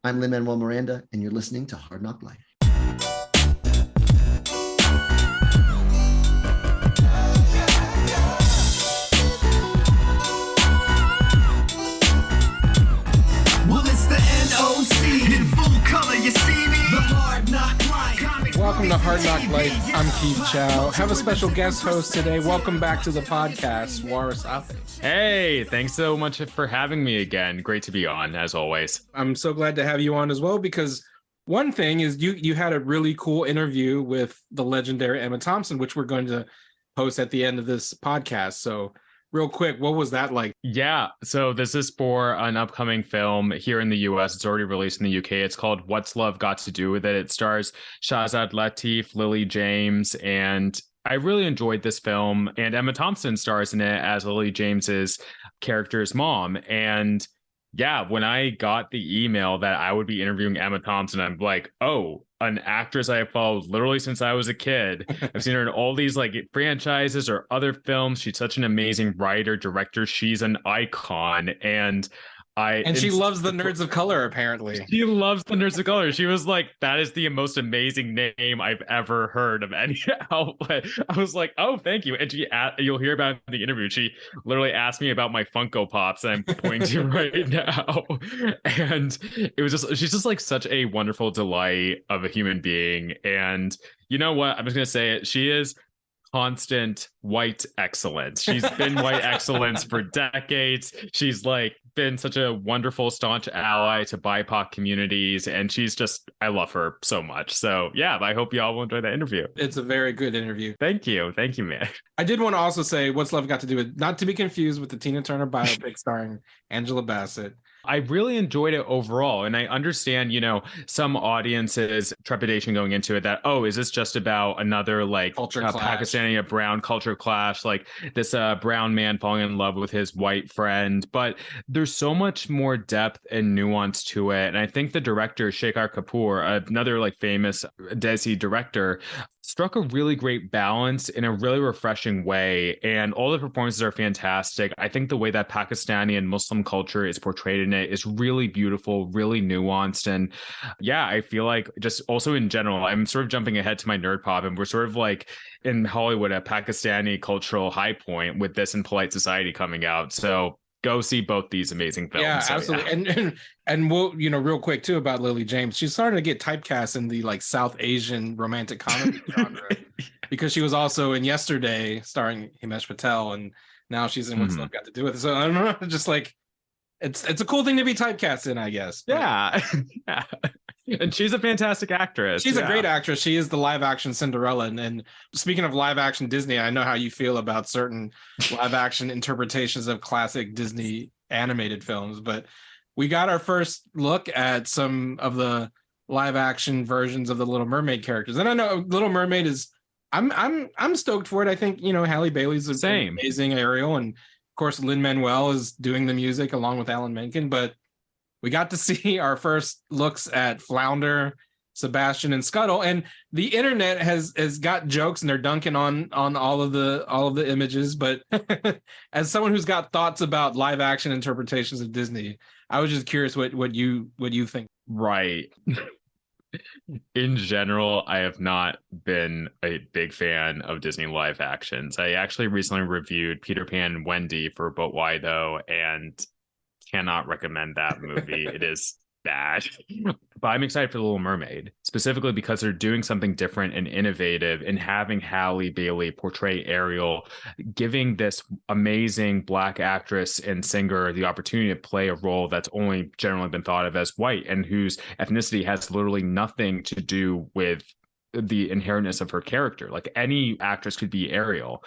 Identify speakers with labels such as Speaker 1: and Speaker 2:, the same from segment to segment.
Speaker 1: I'm Lin-Manuel Miranda, and you're listening to Hard Knock Life.
Speaker 2: Well, it's the NOC in full color. You see me? The Hard Knock Life.
Speaker 3: Welcome to Hard Knock Life. I'm Keith Chow. Have a special guest host today. Welcome back to the podcast, Swara.
Speaker 4: Hey, thanks so much for having me again. Great to be on, as always.
Speaker 3: I'm so glad to have you on as well, because one thing is you had a really cool interview with the legendary Emma Thompson, which we're going to post at the end of this podcast. So real quick, what was that like?
Speaker 4: Yeah, so this is for an upcoming film here in the US. It's already released in the UK. It's called What's Love Got to Do with It? It stars Shahzad Latif, Lily James, and I really enjoyed this film. And Emma Thompson stars in it as Lily James's character's mom. And yeah, when I got the email that I would be interviewing Emma Thompson, I'm like, oh, an actress I have followed literally since I was a kid. I've seen her in all these like franchises or other films. She's such an amazing writer, director. She's an icon. And
Speaker 3: she loves the Nerds of Color, apparently.
Speaker 4: She loves the Nerds of Color. She was like, that is the most amazing name I've ever heard of any outlet. I was like, oh, thank you. And you'll hear about it in the interview. She literally asked me about my Funko Pops that I'm pointing to right now. And she's just like such a wonderful delight of a human being. And you know what? I'm just going to say it. She is constant white excellence. She's been white excellence for decades. She's like been such a wonderful, staunch ally to BIPOC communities, and I love her so much. So yeah, I hope you all will enjoy that interview.
Speaker 3: It's a very good interview.
Speaker 4: Thank you, man.
Speaker 3: I did want to also say, What's Love Got to Do with, not to be confused with the Tina Turner biopic starring Angela Bassett.
Speaker 4: I really enjoyed it overall. And I understand, some audiences' trepidation going into it that, oh, is this just about another like Pakistani brown culture clash, like this brown man falling in love with his white friend? But there's so much more depth and nuance to it. And I think the director, Shekhar Kapoor, another like famous Desi director, struck a really great balance in a really refreshing way, and all the performances are fantastic. I think the way that Pakistani and Muslim culture is portrayed in it is really beautiful, really nuanced. And yeah, I feel like just also in general, I'm sort of jumping ahead to my nerd pop, and we're sort of like in Hollywood, a Pakistani cultural high point with this and Polite Society coming out. So go see both these amazing films.
Speaker 3: Yeah, absolutely. Yeah. And we'll, real quick too about Lily James. She's starting to get typecast in the like South Asian romantic comedy genre, because she was also in Yesterday starring Himesh Patel, and now she's in What's Love Got to Do with It. So I don't know, just like it's a cool thing to be typecast in, I guess.
Speaker 4: Yeah. Yeah. And she's a fantastic actress.
Speaker 3: She's a great actress. She is the live action Cinderella. And speaking of live action Disney, I know how you feel about certain live action interpretations of classic Disney animated films, but we got our first look at some of the live action versions of the Little Mermaid characters. And I know Little Mermaid is, I'm stoked for it. I think, Halle Bailey's an amazing Ariel. And of course, Lin-Manuel is doing the music along with Alan Menken, but we got to see our first looks at Flounder, Sebastian, and Scuttle, and the internet has got jokes, and they're dunking on all of the images. But as someone who's got thoughts about live action interpretations of Disney, I was just curious what you think.
Speaker 4: Right. In general, I have not been a big fan of Disney live actions. I actually recently reviewed Peter Pan and Wendy for But Why Though, and cannot recommend that movie. It is bad. But I'm excited for The Little Mermaid, specifically because they're doing something different and innovative in having Halle Bailey portray Ariel, giving this amazing Black actress and singer the opportunity to play a role that's only generally been thought of as white, and whose ethnicity has literally nothing to do with the inherentness of her character. Like any actress could be Ariel.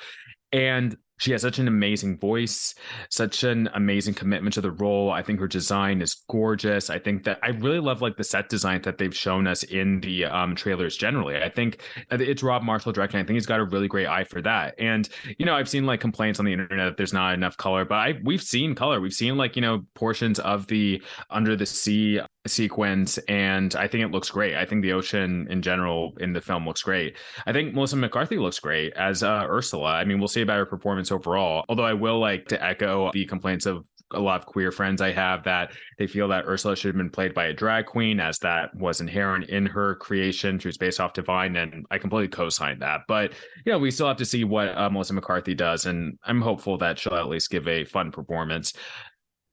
Speaker 4: And she has such an amazing voice, such an amazing commitment to the role. I think her design is gorgeous. I think that I really love like the set design that they've shown us in the trailers generally. I think it's Rob Marshall directing. I think he's got a really great eye for that. And, I've seen like complaints on the internet that there's not enough color, but we've seen color. We've seen like, portions of the Under the Sea sequence, and I think it looks great. I think the ocean in general in the film looks great. I think Melissa McCarthy looks great as Ursula. I mean, we'll see about her performance overall, although I will like to echo the complaints of a lot of queer friends I have that they feel that Ursula should have been played by a drag queen, as that was inherent in her creation. She was based off Divine, and I completely co-sign that. But we still have to see what Melissa McCarthy does, and I'm hopeful that she'll at least give a fun performance.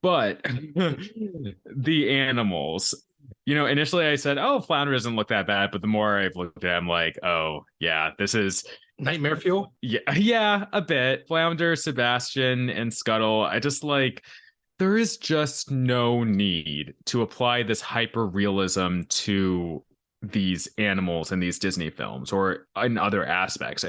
Speaker 4: But the animals, initially I said, oh, Flounder doesn't look that bad, but the more I've looked at him, like, oh yeah, this is
Speaker 3: nightmare fuel.
Speaker 4: Yeah, a bit. Flounder, Sebastian, and Scuttle, I just there is just no need to apply this hyper realism to these animals in these Disney films or in other aspects.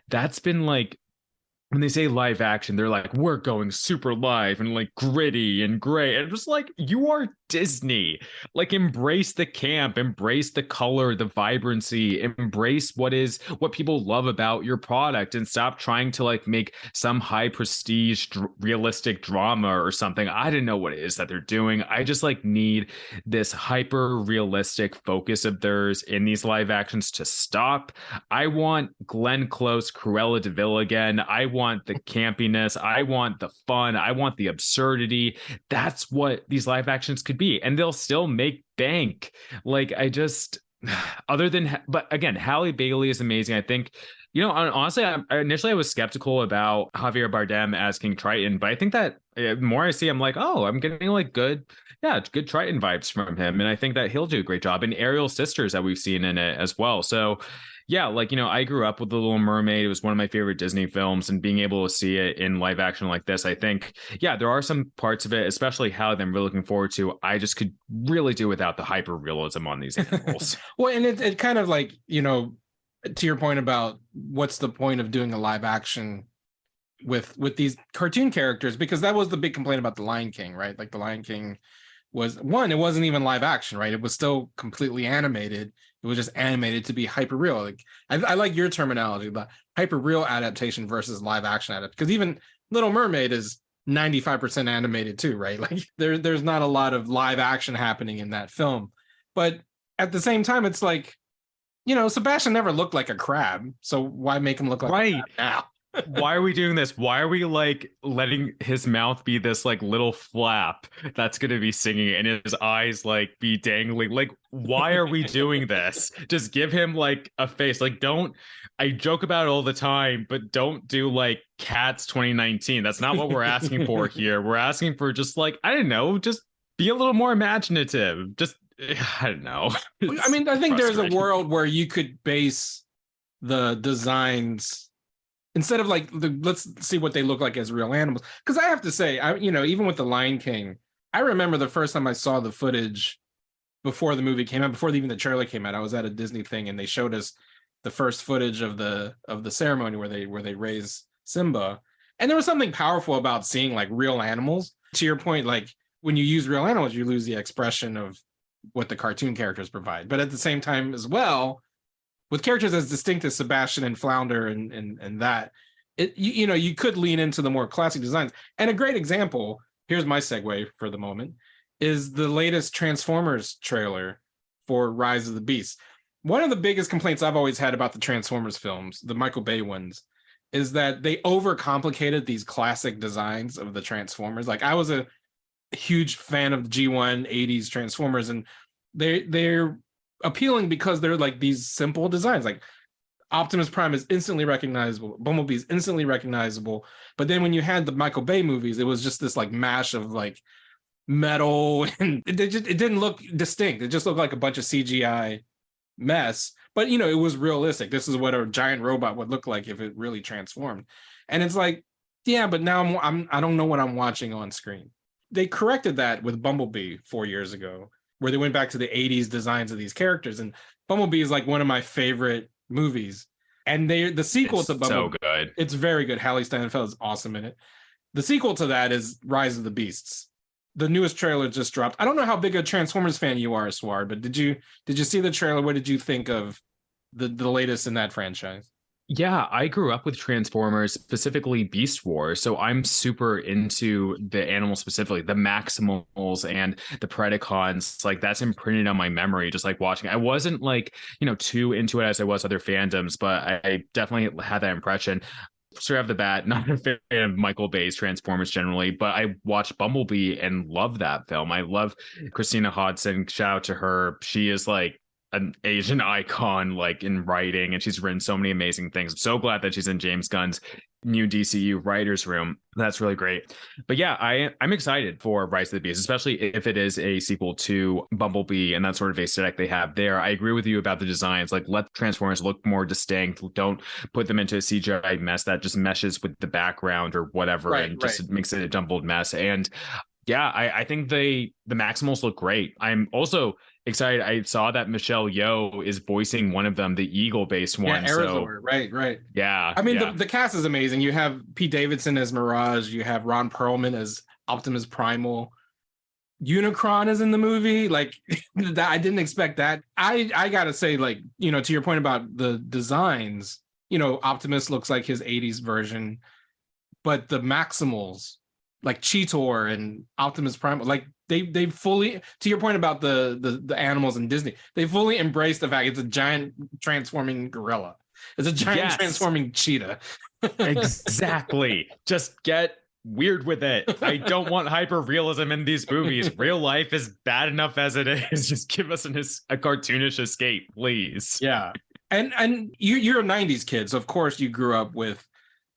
Speaker 4: That's been when they say live action, they're like, we're going super live and gritty and gray. And just you are Disney. Embrace the camp, embrace the color, the vibrancy, embrace what people love about your product, and stop trying to make some high prestige realistic drama or something. I don't know what it is that they're doing. I just need this hyper realistic focus of theirs in these live actions to stop. I want Glenn Close, Cruella de Vil again. I want the campiness. I want the fun. I want the absurdity. That's what these live actions could be, and they'll still make bank. But again, Halle Bailey is amazing. I think, honestly, initially I was skeptical about Javier Bardem as King Triton, but I think that the more I see, I'm I'm getting good Triton vibes from him, and I think that he'll do a great job. And Ariel's sisters that we've seen in it as well. So yeah, I grew up with The Little Mermaid. It was one of my favorite Disney films, and being able to see it in live action like this, I think, there are some parts of it, especially Halle, that I'm really looking forward to. I just could really do without the hyper realism on these animals.
Speaker 3: Well, and it kind of to your point about what's the point of doing a live action with these cartoon characters, because that was the big complaint about The Lion King, right? The Lion King was it wasn't even live action, right? It was still completely animated. It was just animated to be hyper real. I like your terminology, but hyper real adaptation versus live action adaptation, because even Little Mermaid is 95% animated too, right? There's not a lot of live action happening in that film, but at the same time, it's Sebastian never looked like a crab, so why make him look like a crab now?
Speaker 4: Why are we doing this? Why are we letting his mouth be this little flap that's gonna be singing, and his eyes be dangling? Why are we doing this? Just give him a face. Don't, I joke about it all the time, but don't do Cats 2019. That's not what we're asking for here. We're asking for just I don't know, just be a little more imaginative. Just, I don't know.
Speaker 3: I think there's a world where you could base the designs, instead of let's see what they look like as real animals. Because I have to say, even with The Lion King, I remember the first time I saw the footage before the movie came out, before even the trailer came out. I was at a Disney thing, and they showed us the first footage of the ceremony where they raise Simba, and there was something powerful about seeing real animals. To your point, when you use real animals, you lose the expression of what the cartoon characters provide. But at the same time as well, with characters as distinct as Sebastian and Flounder and that, you could lean into the more classic designs. And a great example, here's my segue for the moment, is the latest Transformers trailer for Rise of the Beast. One of the biggest complaints I've always had about the Transformers films, the Michael Bay ones, is that they overcomplicated these classic designs of the Transformers. I was a huge fan of the G1 80s Transformers, and they're appealing because they're these simple designs. Optimus Prime is instantly recognizable, Bumblebee is instantly recognizable, but then when you had the Michael Bay movies, it was just this mash of metal, and it didn't look distinct. It just looked like a bunch of CGI mess, but it was realistic. This is what a giant robot would look like if it really transformed. And it's yeah, but now I don't know what I'm watching on screen. They corrected that with Bumblebee 4 years ago, where they went back to the 80s designs of these characters. And Bumblebee is one of my favorite movies. And the sequel to Bumblebee,
Speaker 4: so good.
Speaker 3: It's very good. Hallie Steinfeld is awesome in it. The sequel to that is Rise of the Beasts. The newest trailer just dropped. I don't know how big a Transformers fan you are, Swar, but did you see the trailer? What did you think of the latest in that franchise?
Speaker 4: Yeah, I grew up with Transformers, specifically Beast Wars, so I'm super into the animals, specifically the Maximals and the Predacons. That's imprinted on my memory, just watching. I wasn't too into it as I was other fandoms, but I definitely had that impression. straight off the bat, not a fan of Michael Bay's Transformers generally, but I watched Bumblebee and love that film. I love Christina Hodson. Shout out to her. She is like an Asian icon, like in writing, and she's written so many amazing things. I'm so glad that she's in James Gunn's new DCU writers room. That's really great. But yeah, I'm excited for Rise of the Beast, especially if it is a sequel to Bumblebee and that sort of aesthetic they have there. I agree with you about the designs. Like, let Transformers look more distinct. Don't put them into a CGI mess that just meshes with the background or whatever, and just makes it a jumbled mess. And yeah, I think the Maximals look great. I'm also excited. I saw that Michelle Yeoh is voicing one of them, the Eagle-based one.
Speaker 3: Yeah, Arizor, right.
Speaker 4: Yeah.
Speaker 3: I mean, the cast is amazing. You have Pete Davidson as Mirage. You have Ron Perlman as Optimus Primal. Unicron is in the movie. Like, I didn't expect that. I gotta say, like, you know, to your point about the designs, you know, Optimus looks like his 80s version, but the Maximals, like Cheetor and Optimus Primal, like they fully, to your point about the animals in Disney, they fully embrace the fact it's a giant transforming gorilla. It's a giant transforming cheetah.
Speaker 4: Exactly. Just get weird with it. I don't want hyper realism in these movies. Real life is bad enough as it is. Just give us a cartoonish escape, please.
Speaker 3: Yeah. And you're a 90s kid, so of course you grew up with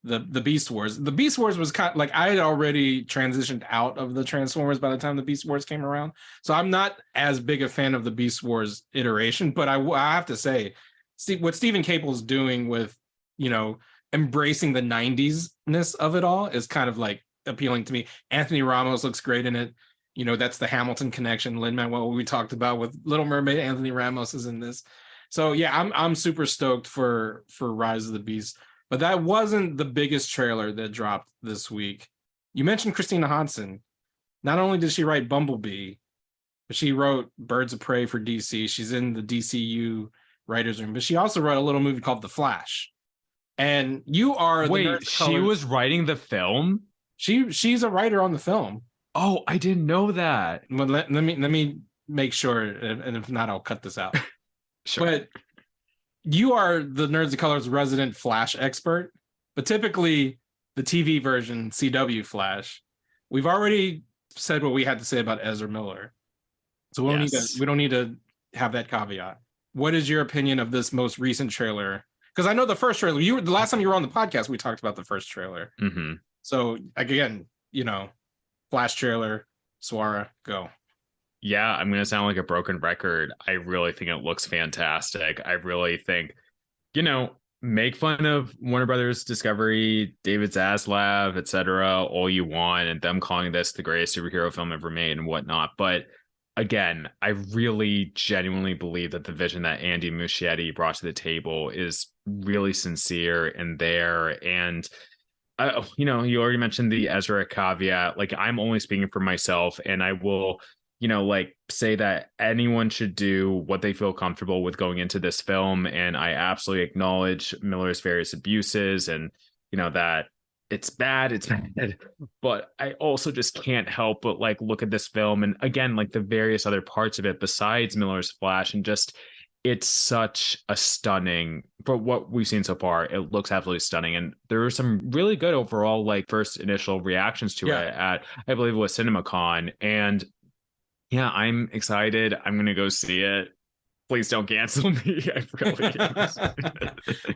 Speaker 3: the Beast Wars. The Beast Wars was kind of like, I had already transitioned out of the Transformers by the time the Beast Wars came around. So I'm not as big a fan of the Beast Wars iteration, but I have to say, see what Stephen Capel's doing with, you know, embracing the 90s-ness of it all is kind of like appealing to me. Anthony Ramos looks great in it. You know, that's the Hamilton connection. Lin-Manuel, we talked about with Little Mermaid, Anthony Ramos is in this. So yeah, I'm super stoked for Rise of the Beast. But that wasn't the biggest trailer that dropped this week. You mentioned Christina Hodson. Not only did she write Bumblebee, but she wrote Birds of Prey for DC. She's in the DCU writers room, but she also wrote a little movie called The Flash. And you are
Speaker 4: she was writing the film?
Speaker 3: She's a writer on the film.
Speaker 4: Oh, I didn't know that.
Speaker 3: Well, let me make sure, and if not, I'll cut this out.
Speaker 4: Sure.
Speaker 3: But you are the Nerds of Color's resident Flash expert, but typically the TV version, CW Flash, we've already said what we had to say about Ezra Miller. So we don't need to have that caveat. What is your opinion of this most recent trailer? Because I know the first trailer, the last time you were on the podcast, we talked about the first trailer.
Speaker 4: Mm-hmm.
Speaker 3: So again, you know, Flash trailer, Swara, go.
Speaker 4: Yeah, I'm going to sound like a broken record. I really think it looks fantastic. I really think, you know, make fun of Warner Brothers Discovery, David Zaslav, etc., all you want, and them calling this the greatest superhero film ever made and whatnot. But again, I really genuinely believe that the vision that Andy Muschietti brought to the table is really sincere and there. And you know, you already mentioned the Ezra caveat. Like, I'm only speaking for myself, and I will, you know, like, say that anyone should do what they feel comfortable with going into this film. And I absolutely acknowledge Miller's various abuses and, you know, that it's bad, but I also just can't help but like look at this film and again, like the various other parts of it besides Miller's Flash, and just, it's such a stunning, for what we've seen so far, it looks absolutely stunning. And there were some really good overall, like, first initial reactions to it at, I believe it was CinemaCon. And yeah, I'm excited. I'm going to go see it. Please don't cancel me. I really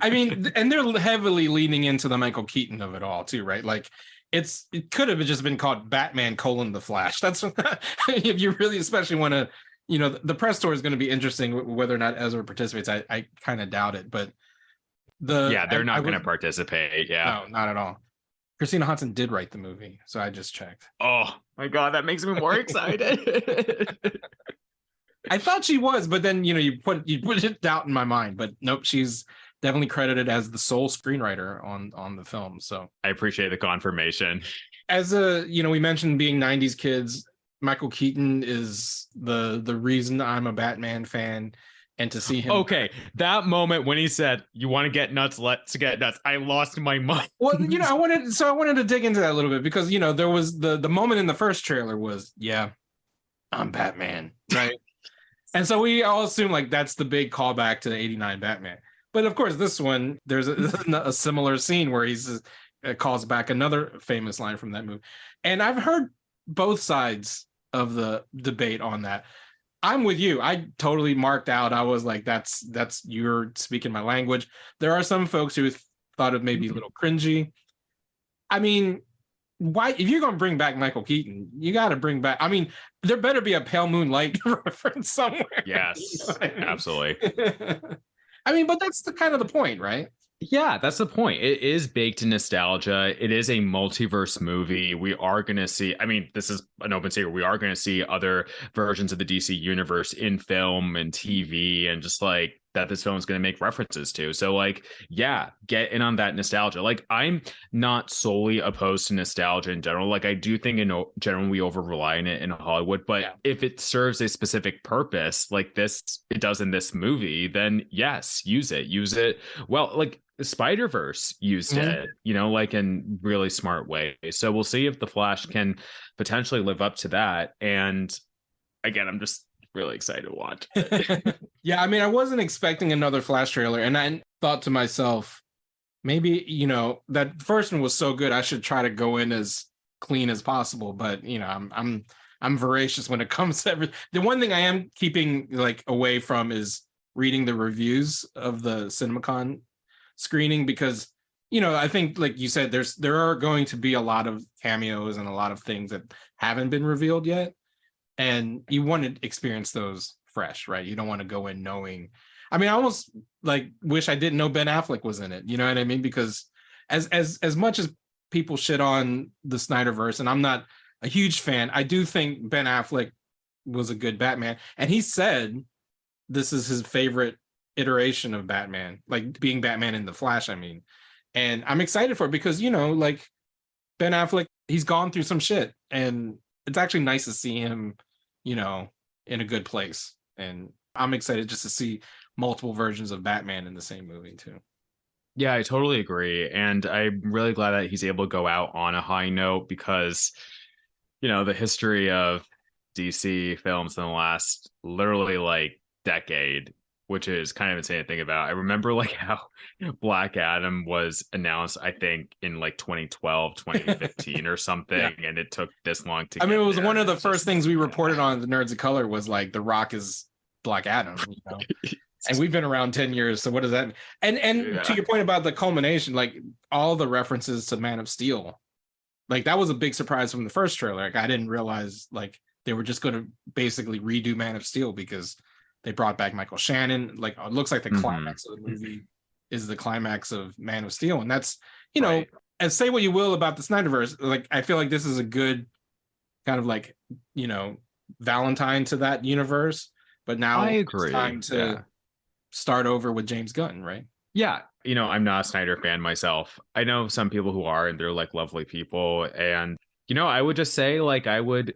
Speaker 3: I mean, and they're heavily leaning into the Michael Keaton of it all too, right? Like, it could have just been called Batman: The Flash. That's what, if you really especially want to, you know, the press tour is going to be interesting. Whether or not Ezra participates, I kind of doubt it. But
Speaker 4: they're not going to participate. Yeah,
Speaker 3: no, not at all. Christina Hodson did write the movie, so I just checked.
Speaker 4: Oh my God, that makes me more excited.
Speaker 3: I thought she was, but then, you know, you put it doubt in my mind. But nope, she's definitely credited as the sole screenwriter on the film. So
Speaker 4: I appreciate the confirmation.
Speaker 3: As we mentioned being 90s kids, Michael Keaton is the reason I'm a Batman fan. And to see him.
Speaker 4: Okay, that moment when he said, "You want to get nuts? Let's get nuts." I lost my mind.
Speaker 3: Well, you know, I wanted to dig into that a little bit because, you know, there was the moment in the first trailer was, yeah, I'm Batman, right? And so we all assume like that's the big callback to the '89 Batman. But of course, this one, there's a similar scene where he's calls back another famous line from that movie. And I've heard both sides of the debate on that. I'm with you. I totally marked out. I was like, that's you're speaking my language. There are some folks who thought it may be a little cringy. I mean, why, if you're gonna bring back Michael Keaton, you gotta bring back, I mean, there better be a Pale Moonlight reference somewhere.
Speaker 4: Yes,
Speaker 3: You know what I mean?
Speaker 4: absolutely.
Speaker 3: I mean, but that's the kind of the point, right?
Speaker 4: Yeah, that's the point. It is baked in nostalgia. It is a multiverse movie. We are going to see, I mean, this is an open secret. We are going to see other versions of the DC universe in film and TV, and just like that this film is going to make references to. So like, yeah, get in on that nostalgia. Like, I'm not solely opposed to nostalgia in general. Like, I do think in general we over rely on it in Hollywood, but if it serves a specific purpose like this, it does in this movie, then yes, use it. Well, like Spider-Verse used it, you know, like in really smart way. So we'll see if The Flash can potentially live up to that. And again, I'm just really excited to watch it.
Speaker 3: Yeah, I mean, I wasn't expecting another Flash trailer, and I thought to myself, maybe, you know, that first one was so good, I should try to go in as clean as possible. But you know, I'm voracious when it comes to everything. The one thing I am keeping like away from is reading the reviews of the CinemaCon screening, because you know, I think like you said, there are going to be a lot of cameos and a lot of things that haven't been revealed yet, and you want to experience those fresh, right? You don't want to go in knowing. I mean, I almost like wish I didn't know Ben Affleck was in it. You know what I mean? Because as much as people shit on the Snyderverse, and I'm not a huge fan, I do think Ben Affleck was a good Batman, and he said this is his favorite iteration of Batman, like being Batman in The Flash, I mean. And I'm excited for it because, you know, like Ben Affleck, he's gone through some shit, and it's actually nice to see him, you know, in a good place. And I'm excited just to see multiple versions of Batman in the same movie too.
Speaker 4: Yeah, I totally agree. And I'm really glad that he's able to go out on a high note, because, you know, the history of DC films in the last literally like decade, which is kind of insane to think about. I remember like how Black Adam was announced, I think in like 2012, 2015 or something. Yeah. And it took this long to
Speaker 3: I mean, it was
Speaker 4: there.
Speaker 3: one of the first things we reported on the Nerds of Color was like The Rock is Black Adam, you know? And we've been around 10 years. So what does that mean? And to your point about the culmination, like all the references to Man of Steel, like that was a big surprise from the first trailer. Like I didn't realize like they were just going to basically redo Man of Steel because they brought back Michael Shannon. Like it looks like the climax of the movie is the climax of Man of Steel. And that's, you know, and say what you will about the Snyderverse, like I feel like this is a good kind of like, you know, Valentine to that universe. But now
Speaker 4: I agree.
Speaker 3: It's time to start over with James Gunn, right?
Speaker 4: Yeah. You know, I'm not a Snyder fan myself. I know some people who are, and they're like lovely people. And, you know, I would just say like I would,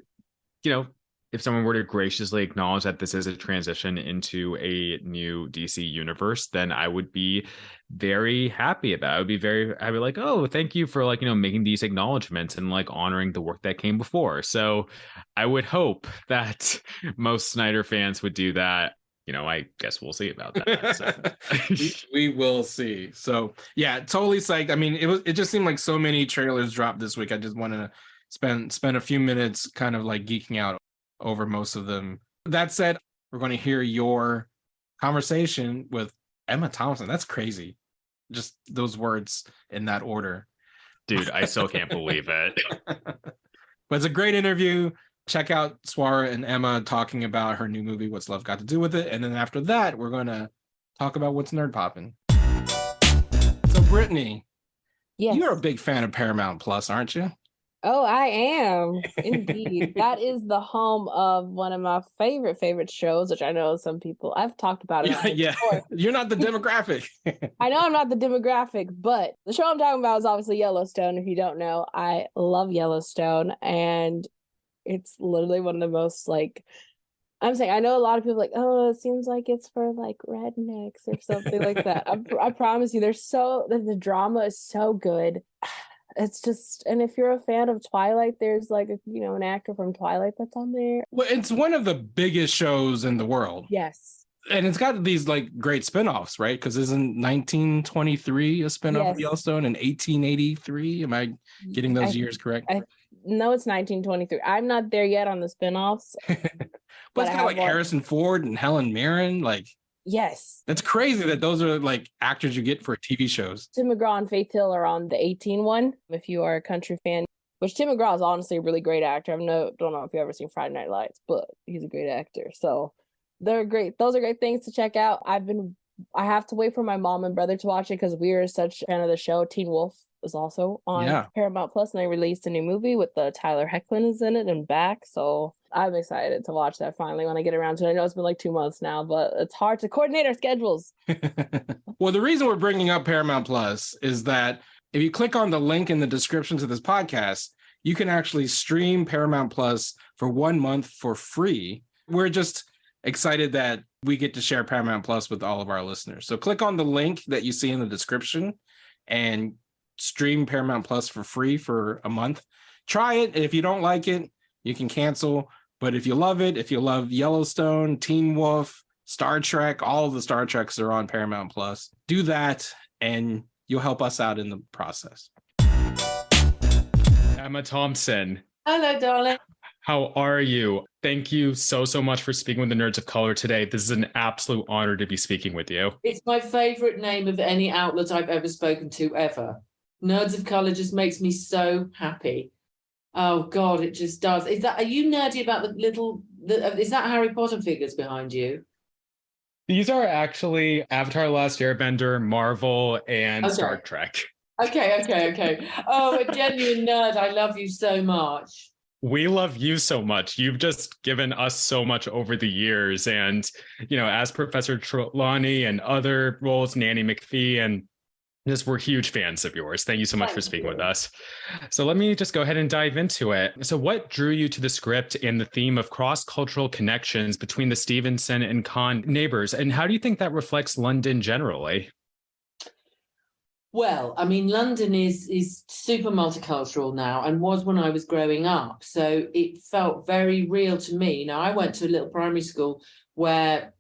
Speaker 4: you know, if someone were to graciously acknowledge that this is a transition into a new DC universe, then I would be very happy about it. I would be very happy, like, oh, thank you for like, you know, making these acknowledgements and like honoring the work that came before. So I would hope that most Snyder fans would do that. You know, I guess we'll see about that. So.
Speaker 3: we will see. So yeah, totally psyched. I mean, it just seemed like so many trailers dropped this week. I just want to spend a few minutes kind of like geeking out over most of them. That said, we're going to hear your conversation with Emma Thompson. That's crazy. Just those words in that order.
Speaker 4: Dude, I still can't believe it.
Speaker 3: But it's a great interview. Check out Swara and Emma talking about her new movie, What's Love Got to Do with It? And then after that, we're going to talk about what's nerd popping. So Brittany,
Speaker 5: yes,
Speaker 3: you're a big fan of Paramount Plus, aren't you?
Speaker 5: Oh, I am indeed. That is the home of one of my favorite shows, which I know some people I've talked about it.
Speaker 3: Yeah. You're not the demographic.
Speaker 5: I know I'm not the demographic, but the show I'm talking about is obviously Yellowstone. If you don't know, I love Yellowstone, and it's literally one of the most like I'm saying. I know a lot of people like, oh, it seems like it's for like rednecks or something like that. I promise you, the drama is so good. It's just, and if you're a fan of Twilight, there's like an actor from Twilight that's on there.
Speaker 3: Well, it's one of the biggest shows in the world.
Speaker 5: Yes.
Speaker 3: And it's got these like great spinoffs, right? Because isn't 1923 a spinoff of
Speaker 5: Yes.
Speaker 3: Yellowstone and 1883? Am I getting those years correct?
Speaker 5: No, it's 1923. I'm not there yet on the spinoffs.
Speaker 3: But
Speaker 5: but
Speaker 3: it's
Speaker 5: I
Speaker 3: got
Speaker 5: have
Speaker 3: like
Speaker 5: watched-
Speaker 3: Harrison Ford and Helen Mirren. Like,
Speaker 5: Yes.
Speaker 3: that's crazy that those are like actors you get for TV shows.
Speaker 5: Tim McGraw and Faith Hill are on the 18 one, if you are a country fan, which Tim McGraw is honestly a really great actor. Don't know if you've ever seen Friday Night Lights, but he's a great actor. So they're great. Those are great things to check out. I have to wait for my mom and brother to watch it because we are such a fan of the show. Teen Wolf is also on Paramount Plus, and they released a new movie with the Tyler Hoechlin is in it and back. So I'm excited to watch that finally when I get around to it. I know it's been like 2 months now, but it's hard to coordinate our schedules.
Speaker 3: Well, the reason we're bringing up Paramount Plus is that if you click on the link in the description to this podcast, you can actually stream Paramount Plus for 1 month for free. We're just excited that we get to share Paramount Plus with all of our listeners. So click on the link that you see in the description and stream Paramount Plus for free for a month. Try it. If you don't like it, you can cancel. But if you love it, if you love Yellowstone, Teen Wolf, Star Trek, all of the Star Treks are on Paramount Plus. Do that and you'll help us out in the process.
Speaker 4: Emma Thompson,
Speaker 6: Hello, darling.
Speaker 4: how are you? Thank you so much for speaking with the Nerds of Color today. This is an absolute honor to be speaking with you.
Speaker 6: It's my favorite name of any outlet I've ever spoken to, ever. Nerds of Color just makes me so happy. Oh God, it just does. Are you nerdy about is that Harry Potter figures behind you?
Speaker 4: These are actually Avatar: The Last Airbender, Marvel, and
Speaker 6: Okay.
Speaker 4: Star Trek.
Speaker 6: Okay. Oh, a genuine nerd. I love you so much.
Speaker 4: We love you so much. You've just given us so much over the years. And, as Professor Trelawney and other roles, Nanny McPhee, and just we're huge fans of yours. Thank you so much for speaking with us. So let me just go ahead and dive into it. So what drew you to the script and the theme of cross-cultural connections between the Stevenson and Kahn neighbors? And how do you think that reflects London generally?
Speaker 6: Well, I mean, London is super multicultural now and was when I was growing up. So it felt very real to me. Now, I went to a little primary school where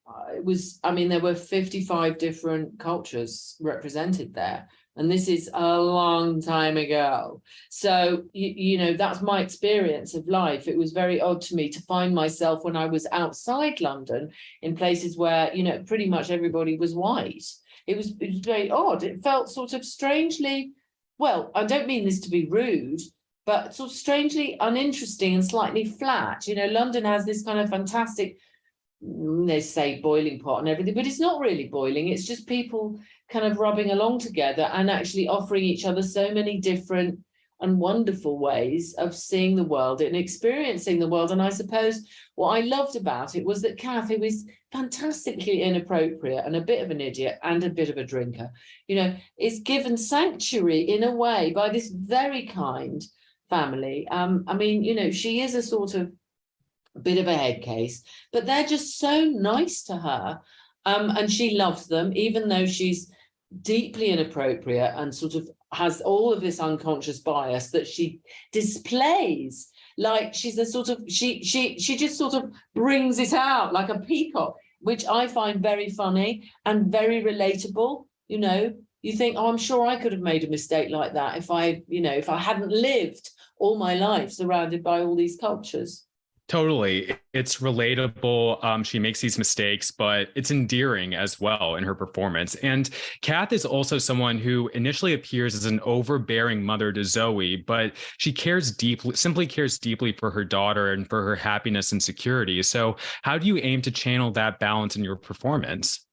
Speaker 6: there were 55 different cultures represented there. And this is a long time ago. So, that's my experience of life. It was very odd to me to find myself when I was outside London in places where, pretty much everybody was white. It was very odd. It felt sort of strangely, well, I don't mean this to be rude, but sort of strangely uninteresting and slightly flat. London has this kind of fantastic, they say boiling pot and everything, but it's not really boiling. It's just people kind of rubbing along together and actually offering each other so many different and wonderful ways of seeing the world and experiencing the world. And I suppose what I loved about it was that Kath, who is fantastically inappropriate and a bit of an idiot and a bit of a drinker, is given sanctuary in a way by this very kind family. She is a sort of bit of a head case, but they're just so nice to her. And she loves them, even though she's deeply inappropriate and sort of has all of this unconscious bias that she displays. Like she's a sort of, she just sort of brings it out like a peacock, which I find very funny and very relatable. You think, oh, I'm sure I could have made a mistake like that if I hadn't lived all my life surrounded by all these cultures.
Speaker 4: Totally. It's relatable. She makes these mistakes, but it's endearing as well in her performance. And Kath is also someone who initially appears as an overbearing mother to Zoe, but she simply cares deeply for her daughter and for her happiness and security. So how do you aim to channel that balance in your performance?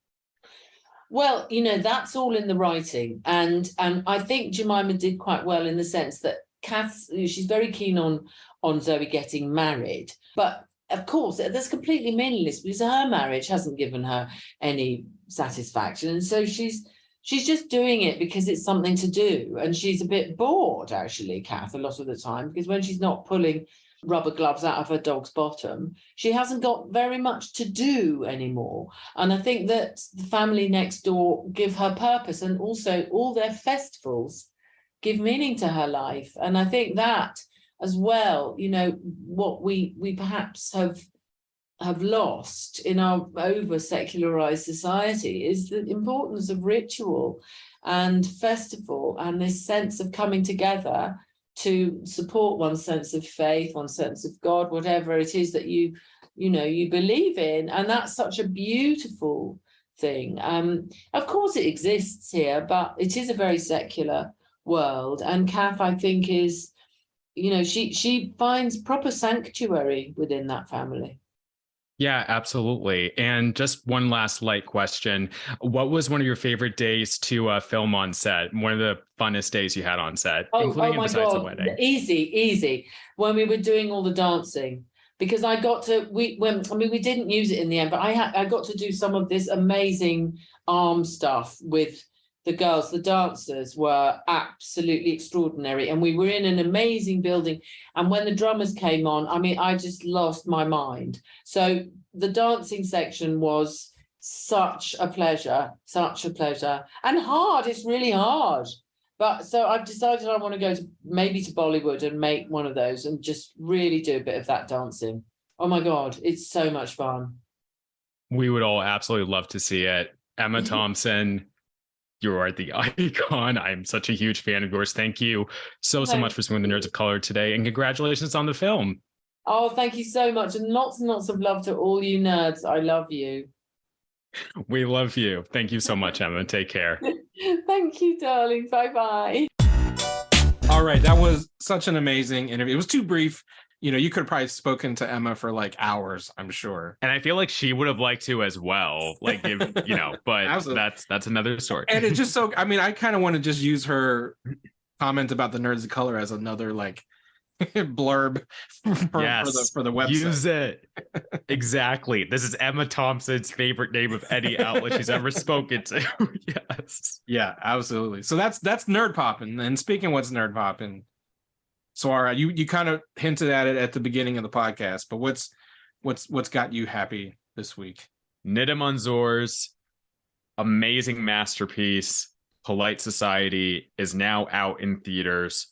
Speaker 6: Well, that's all in the writing. And I think Jemima did quite well in the sense that she's very keen on Zoe getting married. But of course, that's completely meaningless because her marriage hasn't given her any satisfaction. And so she's just doing it because it's something to do. And she's a bit bored, actually, Kath, a lot of the time, because when she's not pulling rubber gloves out of her dog's bottom, she hasn't got very much to do anymore. And I think that the family next door give her purpose, and also all their festivals give meaning to her life. And I think that as well, what we perhaps have have lost in our over secularized society is the importance of ritual and festival and this sense of coming together to support one's sense of faith, one's sense of God, whatever it is that you believe in. And that's such a beautiful thing. Of course it exists here, but it is a very secular world. And Kath, I think, is, she finds proper sanctuary within that family.
Speaker 4: Yeah, absolutely. And just one last light question. What was one of your favorite days to film on set? One of the funnest days you had on set, including and besides the wedding?
Speaker 6: Easy. When we were doing all the dancing, because I got to, we didn't use it in the end, but I got to do some of this amazing arm stuff with the girls. The dancers were absolutely extraordinary. And we were in an amazing building. And when the drummers came on, I just lost my mind. So the dancing section was such a pleasure. And hard, it's really hard. But so I've decided I want to go to Bollywood and make one of those and just really do a bit of that dancing. Oh my God, it's so much fun.
Speaker 4: We would all absolutely love to see it. Emma Thompson, you are the icon. I'm such a huge fan of yours. Thank you so much for swinging the Nerds of Color today. And congratulations on the film.
Speaker 6: Oh, thank you so much. And lots of love to all you nerds. I love you.
Speaker 4: We love you. Thank you so much, Emma. Take care.
Speaker 6: Thank you, darling. Bye-bye.
Speaker 3: All right. That was such an amazing interview. It was too brief. You could have probably spoken to Emma for like hours, I'm sure.
Speaker 4: And I feel like she would have liked to as well. Like, but that's another story.
Speaker 3: And it's just so, I kind of want to just use her comment about the Nerds of Color as another like blurb for the website.
Speaker 4: Use it. Exactly. This is Emma Thompson's favorite name of any outlet she's ever spoken to. Yes.
Speaker 3: Yeah, absolutely. So that's Nerd Poppin'. And speaking of what's Nerd Poppin', Swara, you kind of hinted at it at the beginning of the podcast, but what's got you happy this week?
Speaker 4: Nida Manzoor's amazing masterpiece, Polite Society, is now out in theaters.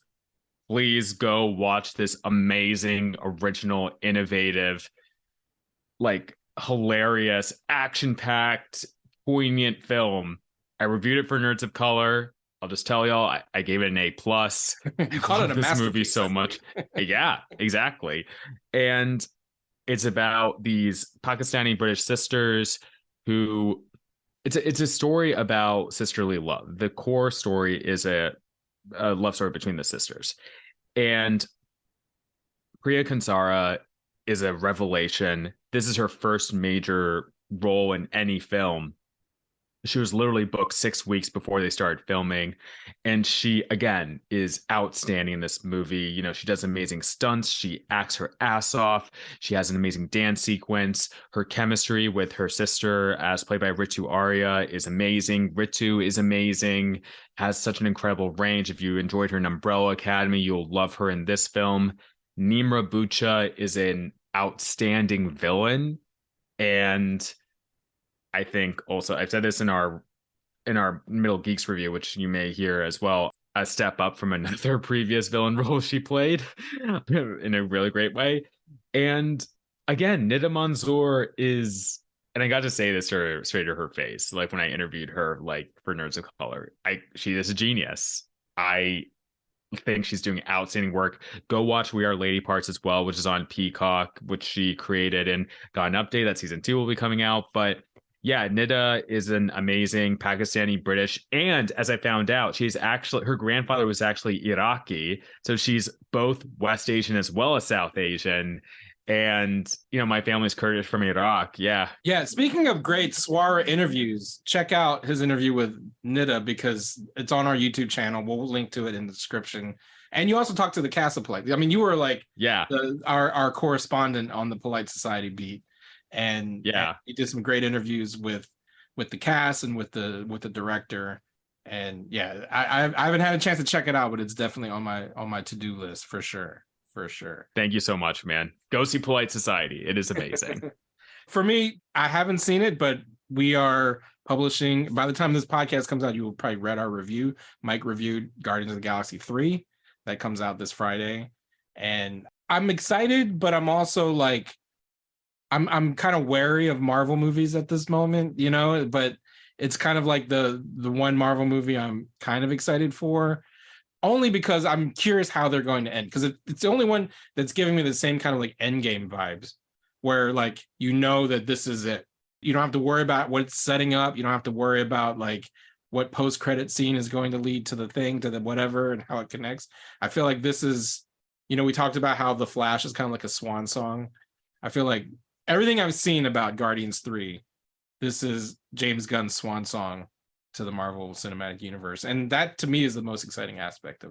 Speaker 4: Please go watch this amazing, original, innovative, like hilarious, action-packed, poignant film. I reviewed it for Nerds of Color. I'll just tell y'all, I gave it an A+.
Speaker 3: You called it a
Speaker 4: this movie so much. Yeah, exactly. And it's about these Pakistani British sisters who it's a story about sisterly love. The core story is a love story between the sisters. And Priya Kansara is a revelation. This is her first major role in any film. She was literally booked 6 weeks before they started filming. And she, again, is outstanding in this movie. She does amazing stunts. She acts her ass off. She has an amazing dance sequence. Her chemistry with her sister, as played by Ritu Arya, is amazing. Ritu is amazing, has such an incredible range. If you enjoyed her in Umbrella Academy, you'll love her in this film. Nimra Bucha is an outstanding villain. And I think also, I've said this in our Middle Geeks review, which you may hear as well, a step up from another previous villain role she played in a really great way. And again, Nida Manzoor is, and I got to say this to her straight to her face, like when I interviewed her, like for Nerds of Color, she is a genius. I think she's doing outstanding work. Go watch We Are Lady Parts as well, which is on Peacock, which she created and got an update that season 2 will be coming out. But yeah, Nida is an amazing Pakistani British. And as I found out, her grandfather was actually Iraqi. So she's both West Asian as well as South Asian. And, my family's Kurdish from Iraq. Yeah.
Speaker 3: Yeah. Speaking of great Swara interviews, check out his interview with Nida because it's on our YouTube channel. We'll link to it in the description. And you also talked to the cast of Polite. You were like our correspondent on the Polite Society beat. And he did some great interviews with the cast and with the director. And yeah, I haven't had a chance to check it out, but it's definitely on my to-do list for sure.
Speaker 4: Thank you so much, man. Go see Polite Society. It is amazing.
Speaker 3: For me, I haven't seen it, but we are publishing, by the time this podcast comes out, you will probably read our review. Mike reviewed Guardians of the Galaxy 3 that comes out this Friday. And I'm excited, but I'm also like, I'm kind of wary of Marvel movies at this moment, you know, but it's kind of like the one Marvel movie I'm kind of excited for, only because I'm curious how they're going to end, because it's the only one that's giving me the same kind of like Endgame vibes, where like, you know, that this is it. You don't have to worry about what it's setting up. You don't have to worry about like what post-credit scene is going to lead to the thing, to the whatever, and how it connects. I feel like this is, you know, we talked about how The Flash is kind of like a swan song. I feel like everything I've seen about Guardians 3, this is James Gunn's swan song to the Marvel Cinematic Universe. And that to me is the most exciting aspect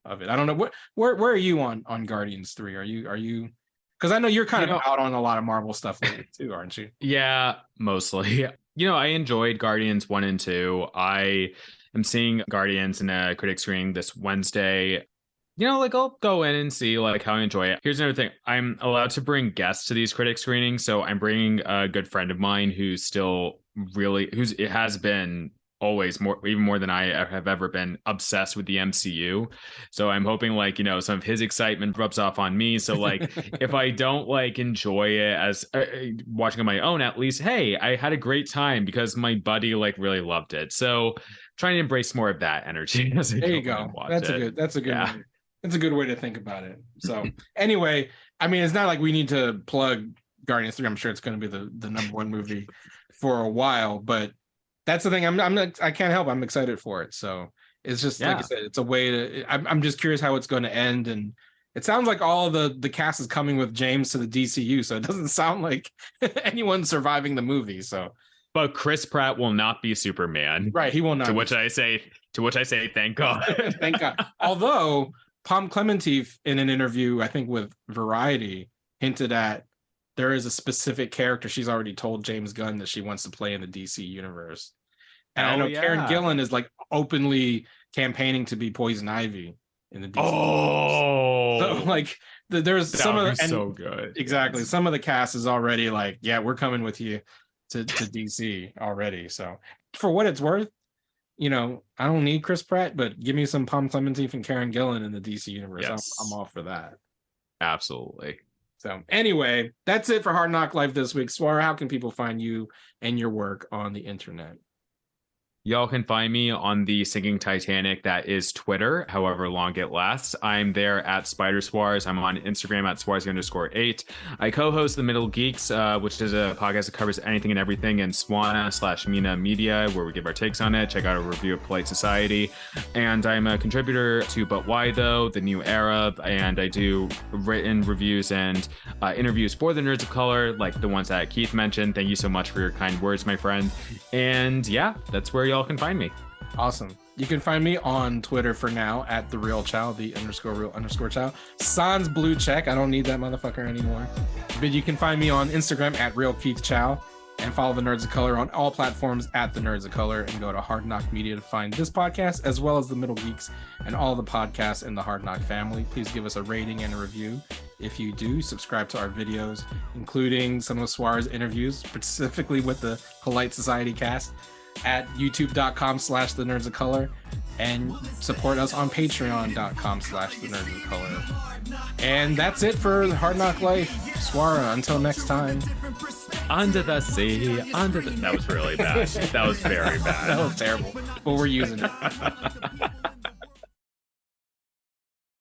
Speaker 3: of it. I don't know, where are you on Guardians 3? Are you because I know you're kind of out on a lot of Marvel stuff lately too, aren't you?
Speaker 4: Yeah, mostly. You know, I enjoyed Guardians 1 and 2. I am seeing Guardians in a critic screening this Wednesday. You know, like, I'll go in and see like how I enjoy it. Here's another thing. I'm allowed to bring guests to these critic screenings. So I'm bringing a good friend of mine who's still really, it has been always even more than I have ever been, obsessed with the MCU. So I'm hoping like, you know, some of his excitement rubs off on me. So like, if I don't like enjoy it as watching on my own, at least, hey, I had a great time because my buddy like really loved it. So trying to embrace more of that energy as I
Speaker 3: there you go. That's a good
Speaker 4: yeah.
Speaker 3: way. That's a good way to think about it. So anyway, I mean, it's not like we need to plug Guardians 3. I'm sure it's going to be the number one movie for a while, but that's the thing. I can't help. I'm excited for it. So it's just like I said, it's a way to. I'm just curious how it's going to end, and it sounds like all the cast is coming with James to the DCU. So it doesn't sound like anyone's surviving the movie. So,
Speaker 4: but Chris Pratt will not be Superman,
Speaker 3: right? He will not.
Speaker 4: To which I say, thank God.
Speaker 3: Thank God. Although Pom Klementieff in an interview, I think with Variety, hinted at there is a specific character she's already told James Gunn that she wants to play in the DC universe. And I know Karen Gillan is like openly campaigning to be Poison Ivy in the DC universe. So like there's some of the,
Speaker 4: so good.
Speaker 3: Exactly. Some of the cast is already like, yeah, we're coming with you to DC already. So for what it's worth, you know, I don't need Chris Pratt, but give me some Pom Klementieff and Karen Gillan in the DC universe. Yes. I'm all for that.
Speaker 4: Absolutely.
Speaker 3: So anyway, that's it for Hard Knock Life this week. Swara, how can people find you and your work on the internet?
Speaker 4: Y'all can find me on the Sinking Titanic. That is Twitter, however long it lasts. I'm there at Spider Swars. I'm on Instagram at Swarzy_8. I co-host The Middle Geeks, which is a podcast that covers anything and everything in Swana/Mina Media, where we give our takes on it. Check out a review of Polite Society. And I'm a contributor to But Why Though, The New Era, and I do written reviews and interviews for the Nerds of Color, like the ones that Keith mentioned. Thank you so much for your kind words, my friend. And yeah, that's where y'all can find me.
Speaker 3: Awesome. You can find me on Twitter for now at the real Chow, the _real_ Chow. Sans blue check. I don't need that motherfucker anymore. But you can find me on Instagram at real Keith Chow, and follow the Nerds of Color on all platforms at the Nerds of Color, and go to Hard Knock Media to find this podcast as well as the Middle Geeks and all the podcasts in the Hard Knock family. Please give us a rating and a review. If you do, subscribe to our videos, including some of Swara's interviews, specifically with the Polite Society cast, at youtube.com/the Nerds of Color, and support us on patreon.com/the Nerds of Color. And that's it for Hard Knock Life. Swara, until next time.
Speaker 4: Under the sea, that was really bad. That was very bad.
Speaker 3: That was terrible, but we're using it.